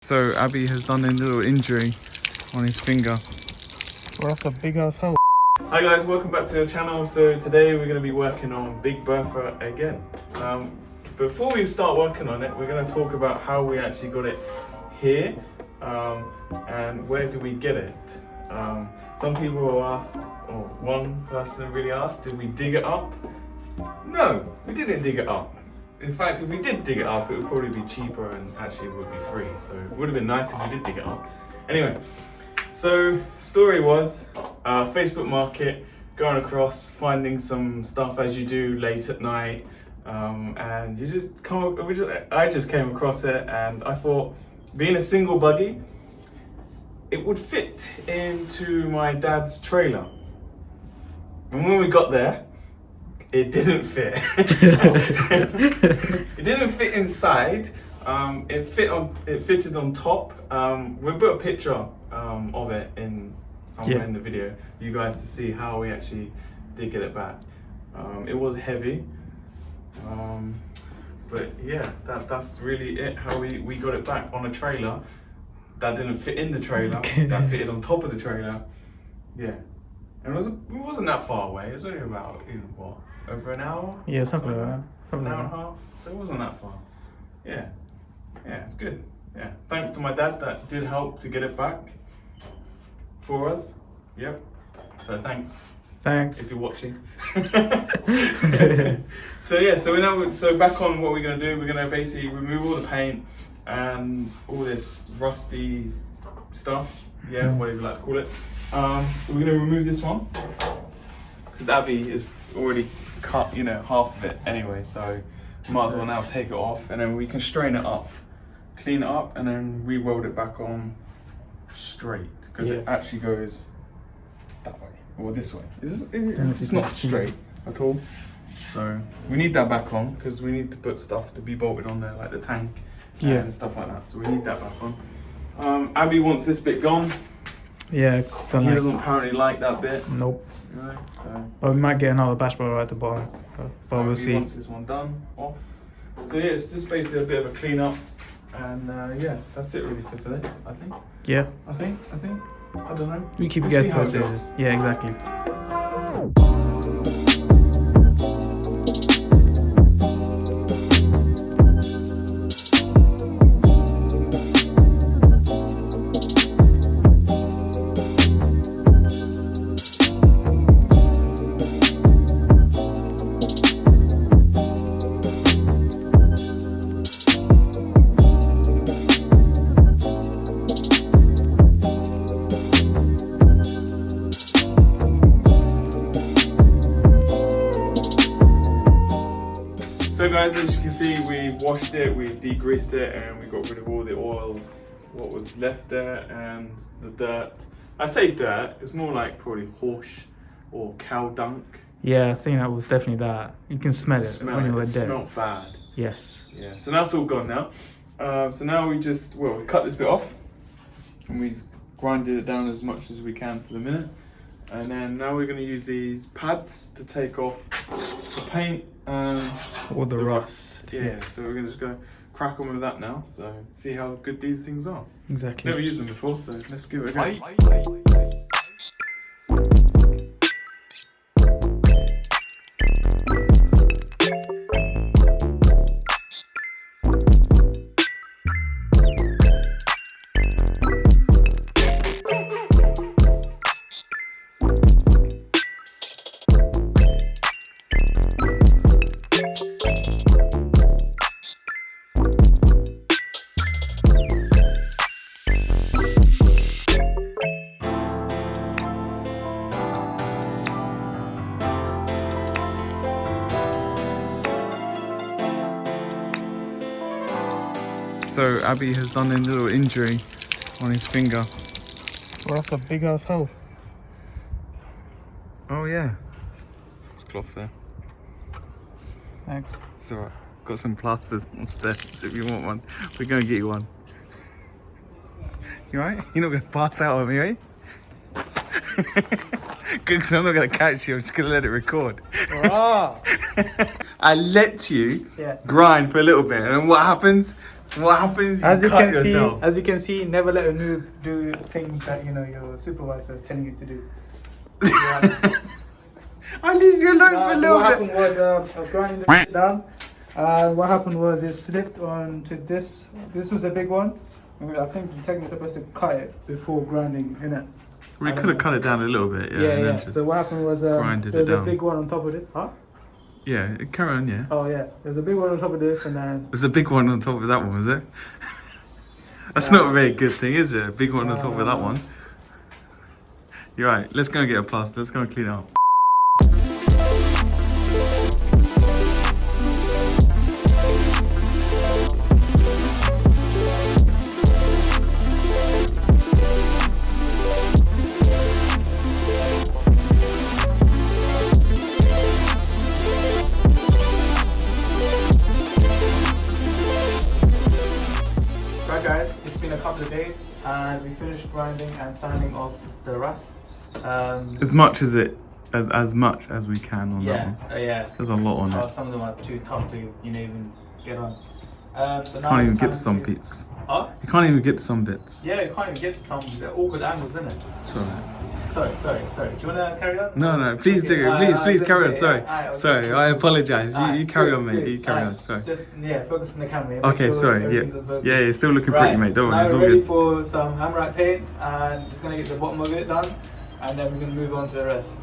So Abby has done a little injury on his finger. Well, that's a big ass hole. Hi guys, welcome back to the channel. So today we're going to be working on Big Bertha again. Before we start working on it, we're going to talk about how we actually got it here and where do we get it. Some people asked, or one person really asked, did we dig it up? No, we didn't dig it up. In fact, if we did dig it up, it would probably be cheaper and actually would be free. So it would have been nice if we did dig it up. Anyway, so story was Facebook Market, going across, finding some stuff as you do late at night, and you just come. I just came across it, and I thought, being a single buggy, it would fit into my dad's trailer. And when we got there, it didn't fit. It didn't fit inside. It fitted on top. We'll put a picture of it in somewhere in the video for you guys to see how we actually did get it back. It was heavy, but yeah, that's really it. How we got it back on a trailer that didn't fit in the trailer. That fitted on top of the trailer. Yeah, and it wasn't that far away. It was only about what, over an hour? Yeah, something like that. An hour and a half. So it wasn't that far. Yeah, it's good. Yeah, thanks to my dad that did help to get it back for us. Yep. So thanks. Thanks. If you're watching. So back on what we're gonna do. We're gonna basically remove all the paint and all this rusty stuff. Yeah, whatever you like to call it. We're gonna remove this one because Abby is already cut, half of it anyway. So might as well now take it off, and then we can strain it up, clean it up, and then re-weld it back on straight because it actually goes that way or this way. It's not straight at all. So we need that back on because we need to put stuff to be bolted on there, like the tank and stuff like that. So we need that back on. Abby wants this bit gone. Yeah, He doesn't apparently like that bit. Nope. Right, so. But we might get another bash bar at the bottom. But we'll see. Wants this one done, off. So yeah, it's just basically a bit of a clean up. And yeah, that's it really for today, I think. Yeah. I think. I don't know. We keep We'll getting posted. Yeah, exactly. So guys, as you can see, we've washed it, we've degreased it, and we got rid of all the oil, what was left there, and the dirt. I say dirt, it's more like probably horse or cow dung. Yeah, I think that was definitely that. You can smell it when you were there. It smelled bad. Yes. Yeah, so that's all gone now. So now we cut this bit off, and we grinded it down as much as we can for the minute. And then now we're going to use these pads to take off the paint and all the rust. Yeah, so we're going to just go crack on with that now. So see how good these things are. Exactly. Never used them before, so let's give it a go. So Abby has done a little injury on his finger. Well, that's a big ass hole. Oh yeah, there's cloth there. Thanks. It's alright. Got some plasters upstairs if you want one. We're gonna get you one. You alright? You're not gonna pass out on me, right? Good, because I'm not going to catch you. I'm just going to let it record. Oh. I let you grind for a little bit, and then what happens? What happens? As you cut can yourself. see, as you can see, never let a noob do things that your supervisor is telling you to do. I leave you alone for a So little what bit. happened was I was grinding the shit down. What happened was it slipped onto this. This was a big one. I think you're technically supposed to cut it before grinding, innit? We could have cut it down a little bit, yeah. and then just So what happened was grinded it there's a down. big one on top of this. Huh? Yeah, carry on, yeah. Oh yeah, there's a big one on top of this, and then There's a big one on top of that one, was it? That's not a very good thing, is it? A big one on top of that one. You're right, let's go and get a plaster. Let's go and clean it up. right guys, it's been a couple of days and we finished grinding and sanding off the rust. As much as much as we can on that one. Yeah. There's a lot on it. Some of them are too tough to even get on. So now Can't even it's get time to some bits. Huh? You can't even get to some bits. Yeah, you can't even get to some awkward angles, innit? It's alright. Sorry. Do you wanna carry on? No, please do. Please carry on. Sorry, I apologise. You carry on, mate. You carry on. Sorry. Just focus on the camera. Make Okay, sure sorry. everything's on purpose. Yeah, it's still looking pretty, mate. Don't worry, it's Now all we're ready good. for some hammerite paint, and just gonna get the bottom of it done, and then we're gonna move on to the rest.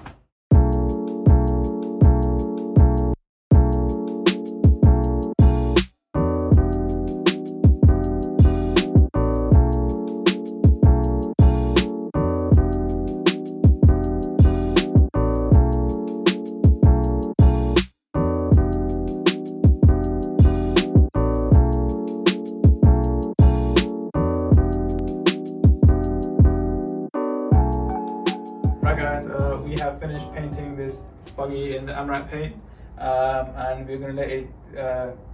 Right guys, we have finished painting this buggy in the Amrite paint, and we're going to let it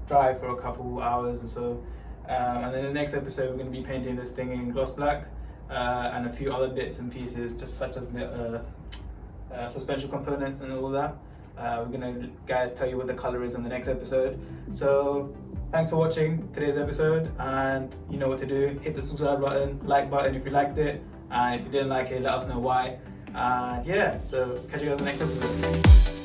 dry for a couple hours or so, and then the next episode we're going to be painting this thing in gloss black, and a few other bits and pieces, just such as the suspension components and all that. We're going to guys tell you what the color is on the next episode. So thanks for watching today's episode, and you know what to do. Hit the subscribe button, like button if you liked it, and if you didn't like it, let us know why. Yeah, so catch you guys in the next episode.